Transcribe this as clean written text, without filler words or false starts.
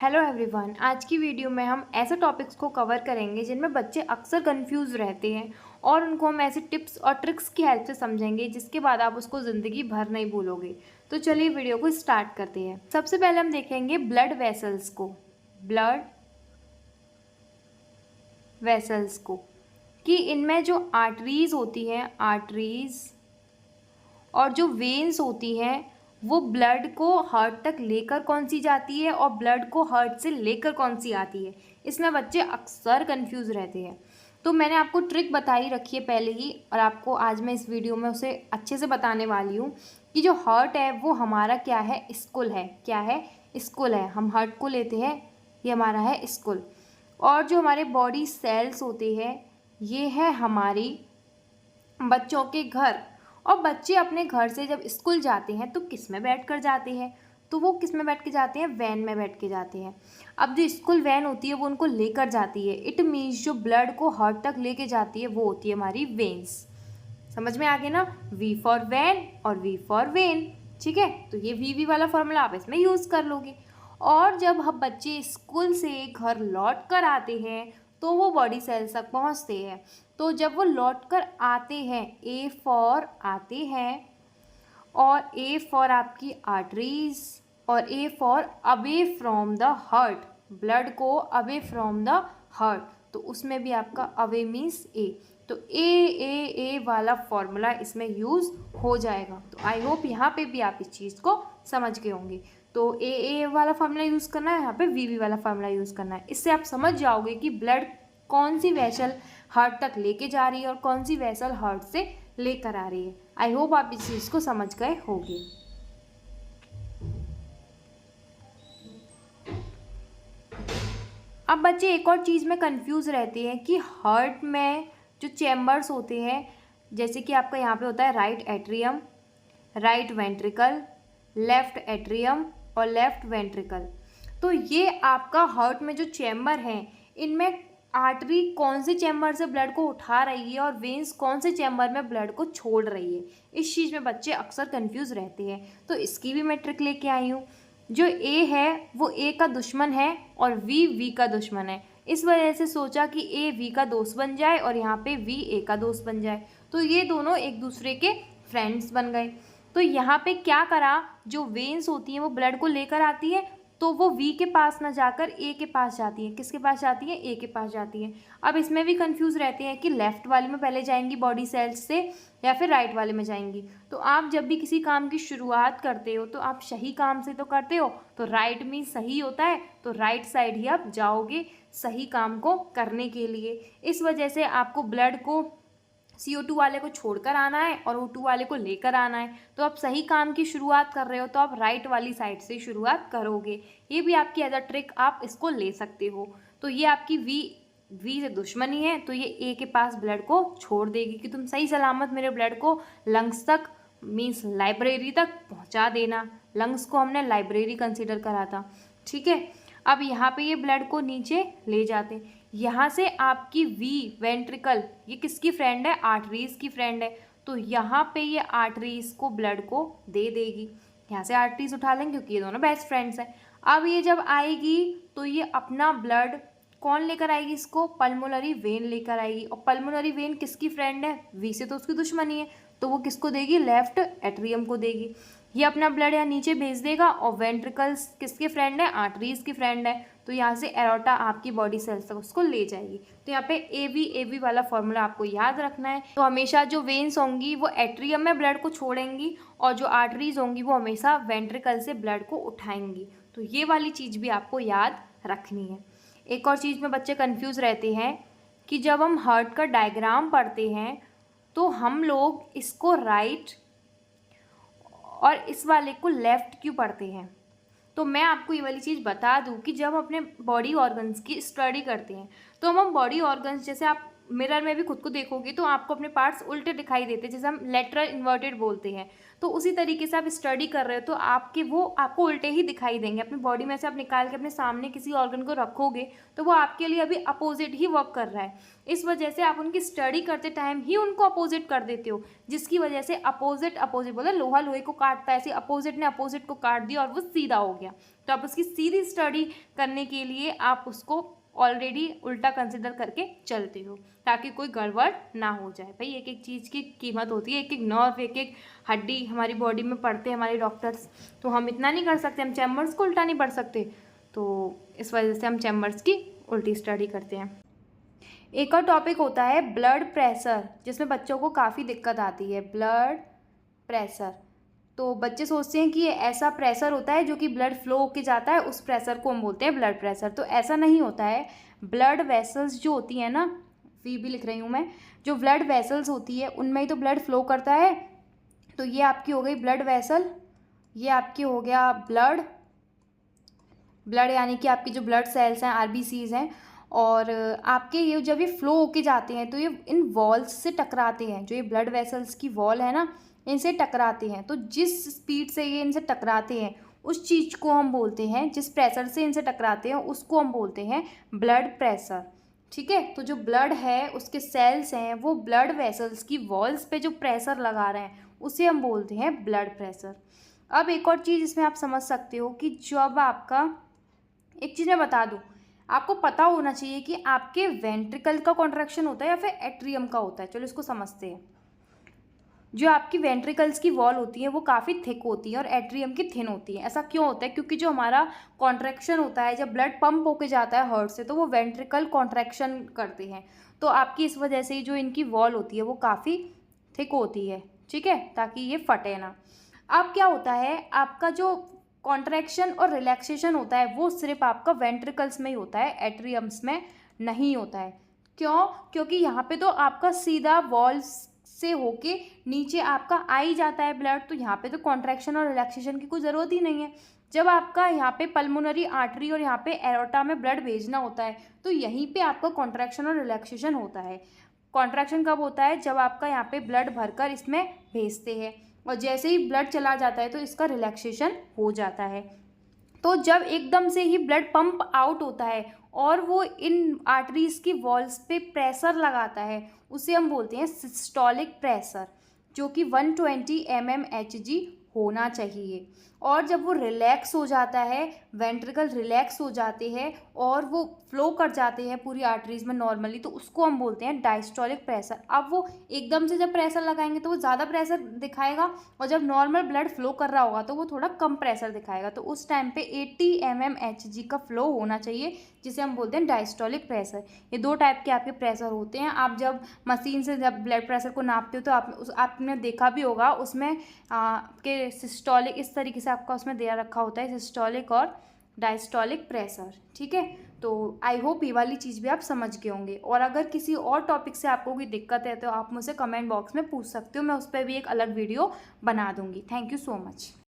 Hello everyone. आज की video में हम ऐसे टॉपिक्स को कवर करेंगे जिनमें बच्चे अक्सर कंफ्यूज रहते हैं और उनको हम ऐसे टिप्स और ट्रिक्स की हेल्प से समझेंगे जिसके बाद आप उसको ज़िंदगी भर नहीं भूलोगे। तो चलिए वीडियो को स्टार्ट करते हैं। सबसे पहले हम देखेंगे ब्लड वेसल्स को। ब्लड वेसल्स को कि इनमें जो आर्टरीज होती हैं, आर्टरीज और जो वेन्स होती हैं वो ब्लड को हार्ट तक लेकर कौन सी जाती है और ब्लड को हार्ट से लेकर कौन सी आती है। इसमें बच्चे अक्सर कंफ्यूज रहते हैं। तो मैंने आपको ट्रिक बताई रखी है पहले ही और आपको आज मैं इस वीडियो में उसे अच्छे से बताने वाली हूँ कि जो हार्ट है वो हमारा क्या है, स्कुल है। क्या है? स्कुल है। हम हार्ट को लेते हैं, ये हमारा है स्कुल। और जो हमारे बॉडी सेल्स होते हैं ये है हमारी बच्चों के घर। और बच्चे अपने घर से जब स्कूल जाते हैं तो किस में बैठ कर जाते हैं? तो वो किस में बैठ के जाते हैं? वैन में बैठ के जाते हैं। अब जो स्कूल वैन होती है वो उनको लेकर जाती है। इट मीन्स जो ब्लड को हार्ट तक लेके जाती है वो होती है हमारी वेन्स। समझ में आ गया ना? वी फॉर वैन और वी फॉर वेन। ठीक है, तो ये वी वाला फॉर्मूला आप इसमें यूज़ कर लोगे। और जब हम बच्चे स्कूल से घर लौट कर आते हैं तो वो बॉडी सेल्स तक पहुंचते हैं। तो जब वो लौट कर आते हैं, ए फॉर आते हैं, और ए फॉर आपकी आर्टरीज, और A for away from the heart, blood को अवे फ्रॉम द हार्ट, तो उसमें भी आपका अवे मीन्स ए। तो ए वाला फॉर्मूला इसमें यूज़ हो जाएगा। तो आई होप यहाँ पे भी आप इस चीज़ को समझ गए होंगे। तो ए वाला फार्मूला यूज़ करना है, यहाँ पे वी वाला फार्मूला यूज़ करना है। इससे आप समझ जाओगे कि ब्लड कौन सी वेसल हार्ट तक लेके जा रही है और कौन सी वेसल हार्ट से लेकर आ रही है। आई होप आप इस चीज़ को समझ गए होंगे। अब बच्चे एक और चीज़ में कंफ्यूज रहते हैं कि हार्ट में जो चैम्बर्स होते हैं, जैसे कि आपका यहाँ पे होता है right atrium, right ventricle, left atrium और लेफ्ट वेंट्रिकल। तो ये आपका हार्ट में जो चैम्बर हैं इनमें आर्टरी कौन से चैम्बर से ब्लड को उठा रही है और वेन्स कौन से चैम्बर में ब्लड को छोड़ रही है। इस चीज़ में बच्चे अक्सर कंफ्यूज रहते हैं। तो इसकी भी मैं ट्रिक लेके आई हूँ। जो ए है वो ए का दुश्मन है और वी का दुश्मन है। इस वजह से सोचा कि ए वी का दोस्त बन जाए और यहाँ पे वी ए का दोस्त बन जाए। तो ये दोनों एक दूसरे के फ्रेंड्स बन गए। तो यहाँ पे क्या करा, जो वेन्स होती हैं वो ब्लड को लेकर आती है तो वो वी के पास ना जाकर ए के पास जाती है। किसके पास जाती है? ए के पास जाती है। अब इसमें भी कंफ्यूज रहते हैं कि लेफ्ट वाले में पहले जाएंगी बॉडी सेल्स से या फिर राइट वाले में जाएंगी। तो आप जब भी किसी काम की शुरुआत करते हो तो आप सही काम से तो करते हो, तो राइट में सही होता है, तो राइट साइड ही आप जाओगे सही काम को करने के लिए। इस वजह से आपको ब्लड को CO2 वाले को छोड़कर आना है और O2 वाले को लेकर आना है। तो आप सही काम की शुरुआत कर रहे हो तो आप राइट वाली साइड से शुरुआत करोगे। ये भी आपकी एज अ ट्रिक आप इसको ले सकते हो। तो ये आपकी वी से दुश्मनी है, तो ये ए के पास ब्लड को छोड़ देगी कि तुम सही सलामत मेरे ब्लड को लंग्स तक, मीन्स लाइब्रेरी तक पहुंचा देना। लंग्स को हमने लाइब्रेरी कंसिडर करा था। ठीक है, अब यहाँ पे ये ब्लड को नीचे ले जाते। यहाँ से आपकी वी वेंट्रिकल ये किसकी फ्रेंड है? आर्टरीज की फ्रेंड है। तो यहाँ पे ये आर्टरीज को ब्लड को दे देगी। यहाँ से आर्टरीज उठा लेंगे क्योंकि ये दोनों बेस्ट फ्रेंड्स हैं। अब ये जब आएगी तो ये अपना ब्लड कौन लेकर आएगी? इसको पल्मोनरी वेन लेकर आएगी। और पल्मोनरी वेन किसकी फ्रेंड है? वी से तो उसकी दुश्मनी है, तो वो किसको देगी? लेफ्ट एट्रियम को देगी। ये अपना ब्लड यहाँ नीचे भेज देगा। और वेंट्रिकल्स किसके फ्रेंड है? आर्टरीज की फ्रेंड है, तो यहाँ से एरोटा आपकी बॉडी सेल्स तक उसको ले जाएगी। तो यहाँ पे ए वी वाला फॉर्मूला आपको याद रखना है। तो हमेशा जो वेन्स होंगी वो एट्रियम में ब्लड को छोड़ेंगी और जो आर्टरीज होंगी वो हमेशा वेंट्रिकल से ब्लड को उठाएंगी। तो ये वाली चीज़ भी आपको याद रखनी है। एक और चीज़ में बच्चे कंफ्यूज रहते हैं कि जब हम हार्ट का डायग्राम पढ़ते हैं तो हम लोग इसको राइट और इस वाले को लेफ़्ट क्यों पढ़ते हैं। तो मैं आपको ये वाली चीज़ बता दूं कि जब हम अपने बॉडी ऑर्गन्स की स्टडी करते हैं तो हम बॉडी ऑर्गन्स, जैसे आप मिरर में भी खुद को देखोगे तो आपको अपने पार्ट्स उल्टे दिखाई देते हैं, जैसे हम लेटरल इन्वर्टेड बोलते हैं। तो उसी तरीके से आप स्टडी कर रहे हो तो आपको उल्टे ही दिखाई देंगे। अपनी बॉडी में से आप निकाल के अपने सामने किसी ऑर्गन को रखोगे तो वो आपके लिए अभी अपोजिट ही वर्क कर रहा है। इस वजह से आप उनकी स्टडी करते टाइम ही उनको अपोजिट कर देते हो, जिसकी वजह से अपोजिट बोला, लोहा लोहे को काटता है, ऐसे अपोजिट ने अपोजिट को काट दिया और वो सीधा हो गया। तो आप उसकी सीधी स्टडी करने के लिए आप उसको ऑलरेडी उल्टा कंसिडर करके चलते हो, ताकि कोई गड़बड़ ना हो जाए। भाई एक एक चीज़ की कीमत होती है, एक एक नर्व, एक एक हड्डी हमारी बॉडी में पढ़ते हैं हमारे डॉक्टर्स, तो हम इतना नहीं कर सकते, हम चैम्बर्स को उल्टा नहीं पढ़ सकते। तो इस वजह से हम चैम्बर्स की उल्टी स्टडी करते हैं। एक और टॉपिक होता है ब्लड प्रेशर, जिसमें बच्चों को काफ़ी दिक्कत आती है। ब्लड प्रेशर, तो बच्चे सोचते हैं कि ये ऐसा प्रेशर होता है जो कि ब्लड फ्लो होके जाता है, उस प्रेशर को हम बोलते हैं ब्लड प्रेशर। तो ऐसा नहीं होता है। ब्लड वेसल्स जो होती हैं ना, वी भी लिख रही हूँ मैं, जो ब्लड वेसल्स होती है उनमें ही तो ब्लड फ्लो करता है। तो ये आपकी हो गई ब्लड वेसल, ये आपकी हो गया ब्लड यानी कि आपकी जो ब्लड सेल्स हैं, आरबीसीज हैं, और आपके ये जब ये फ्लो होके जाते हैं तो ये इन वॉल्स से टकराते हैं। जो ये ब्लड वेसल्स की वॉल है ना, इनसे टकराते हैं। तो जिस स्पीड से ये इनसे टकराते हैं उस चीज़ को हम बोलते हैं, जिस प्रेशर से इनसे टकराते हैं उसको हम बोलते हैं ब्लड प्रेशर। ठीक है, तो जो ब्लड है उसके सेल्स हैं वो ब्लड वेसल्स की वॉल्स पे जो प्रेशर लगा रहे हैं उसे हम बोलते हैं ब्लड प्रेशर। अब एक और चीज़ इसमें आप समझ सकते हो कि जब आपका, एक चीज़ मैं बता दूँ, आपको पता होना चाहिए कि आपके वेंट्रिकल का कॉन्ट्रैक्शन होता है या फिर एट्रियम का होता है। चलो इसको समझते हैं। जो आपकी वेंट्रिकल्स की वॉल होती है वो काफ़ी थिक होती है और एट्रियम की थिन होती है। ऐसा क्यों होता है? क्योंकि जो हमारा कॉन्ट्रैक्शन होता है, जब ब्लड पंप होके जाता है हार्ट से, तो वो वेंट्रिकल कॉन्ट्रैक्शन करते हैं। तो आपकी इस वजह से जो इनकी वॉल होती है वो काफ़ी थिक होती है, ठीक है, ताकि ये फटे ना। अब क्या होता है, आपका जो कॉन्ट्रैक्शन और रिलैक्सेशन होता है वो सिर्फ आपका वेंट्रिकल्स में ही होता है, एट्रियम्स में नहीं होता है। क्यों? क्योंकि यहाँ पे तो आपका सीधा वॉल्स से होके नीचे आपका आ ही जाता है ब्लड, तो यहाँ पे तो कॉन्ट्रैक्शन और रिलैक्सेशन की कोई ज़रूरत ही नहीं है। जब आपका यहाँ पे पल्मोनरी आर्टरी और यहाँ पे एरोटा में ब्लड भेजना होता है तो यहीं पे आपका कॉन्ट्रैक्शन और रिलैक्सेशन होता है। कॉन्ट्रैक्शन कब होता है? जब आपका यहाँ पे ब्लड भरकर इसमें भेजते हैं, और जैसे ही ब्लड चला जाता है तो इसका रिलैक्सेशन हो जाता है। तो जब एकदम से ही ब्लड पंप आउट होता है और वो इन आर्टरीज की वॉल्स पे प्रेशर लगाता है, उसे हम बोलते हैं सिस्टोलिक प्रेशर, जो कि 120 mmHg होना चाहिए। और जब वो रिलैक्स हो जाता है, वेंट्रिकल रिलैक्स हो जाते हैं और वो फ्लो कर जाते हैं पूरी आर्टरीज में नॉर्मली, तो उसको हम बोलते हैं डायस्टोलिक प्रेशर। अब वो एकदम से जब प्रेशर लगाएंगे तो वो ज़्यादा प्रेशर दिखाएगा, और जब नॉर्मल ब्लड फ्लो कर रहा होगा तो वो थोड़ा कम प्रेशर दिखाएगा। तो उस टाइम पे 80 mmHg का फ्लो होना चाहिए, जिसे हम बोलते हैं डायस्टोलिक प्रेशर। ये दो टाइप के आपके प्रेशर होते हैं। आप जब मशीन से जब ब्लड प्रेशर को नापते हो तो आपने देखा भी होगा, उसमें आपके सिस्टोलिक इस तरीके से आपका उसमें दे रखा होता है, सिस्टोलिक और डायस्टोलिक प्रेशर। ठीक है, तो आई होप ये वाली चीज़ भी आप समझ गए होंगे। और अगर किसी और टॉपिक से आपको कोई दिक्कत है तो आप मुझसे कमेंट बॉक्स में पूछ सकते हो, मैं उस पर भी एक अलग वीडियो बना दूंगी। Thank you so much.